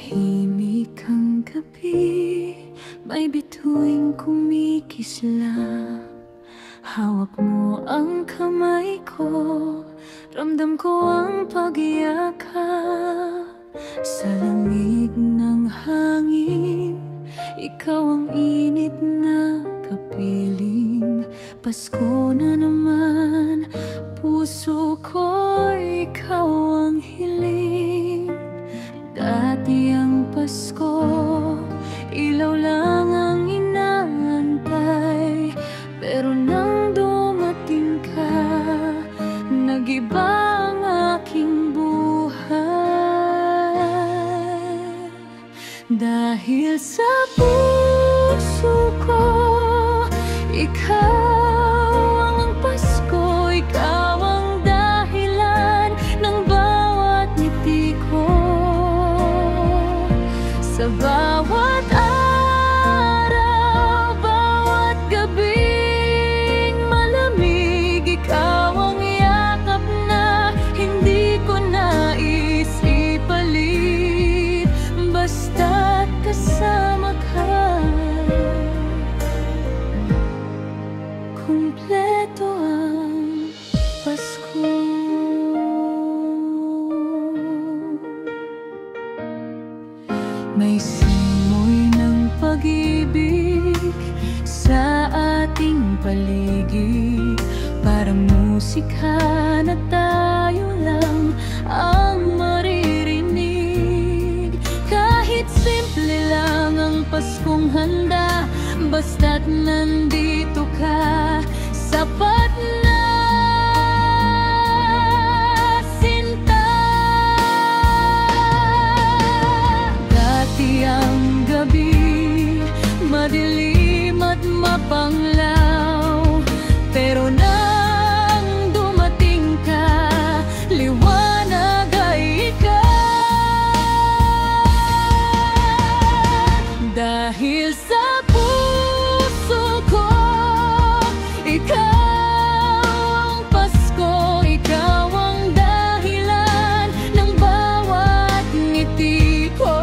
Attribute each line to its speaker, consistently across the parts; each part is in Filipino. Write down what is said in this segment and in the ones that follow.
Speaker 1: Tahimik ang gabi, may bituing kumikisla. Hawak mo ang kamay ko, ramdam ko ang pag-iyakap. Sa lamig ng hangin, ikaw ang init na kapiling. Pasko na naman, puso ko ikaw ang hiling. Dati ang Pasko, ilaw lang ang inaantay. Pero nang dumating ka, nag-iba ang aking buhay. Dahil sa puso ko, ikaw ang Pasko, ikaw ang dahilan ng bawat ngiti ko. Sa bawat araw, bawat gabing malamig, ikaw ang yakap na hindi ko nais ipalit. Basta't kasama ka, kumpleto ang Pasko. May simoy ng pag-ibig sa ating paligid. Parang musika na tayo lang ang maririnig. Kahit simple lang ang Paskong handa, basta't nandito ka, sapat na. Ang gabi, madilim at mapanglaw, pero nang dumating ka, liwanag ay ikaw. Dahil sa puso ko, ikaw ang Pasko, ikaw ang dahilan ng bawat ngiti ko.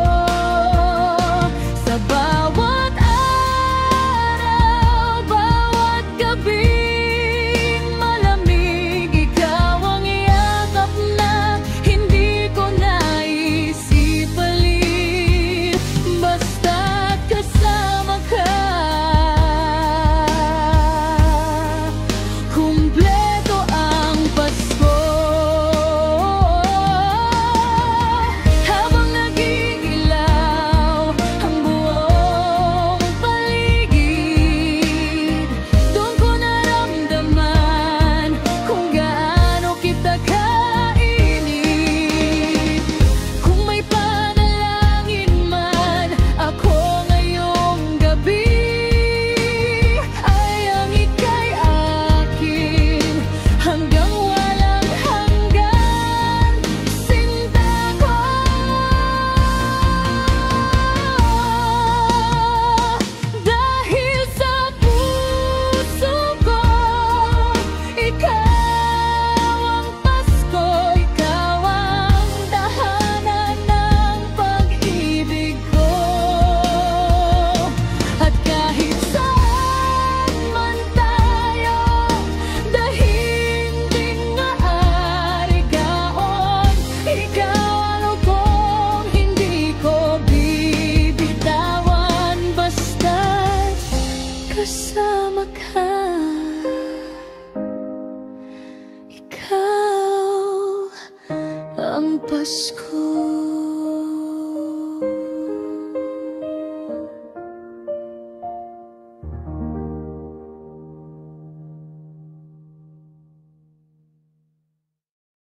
Speaker 1: Bawat araw, bawat gabing malamig, ikaw ang yakap na hindi ko nais ipalit. Basta't kasama ka, kumpleto ang Pasko. Habang nag-iilaw ang buong paligid, doon ko naramdaman kung gaano kita kainit. Kung may panalangin man ako ngayong gabi, ay ang ika'y akin hanggang walang hanggan, sinta ko. Dahil sa puso ko, ikaw ang Pasko, ikaw ang tahanan ng pag-ibig ko. At kahit saan man tayo, dahimbing maaari gaon, ikaw ang ukong hindi ko bibitawan. Basta't kasama ka, ikaw ang Pasko.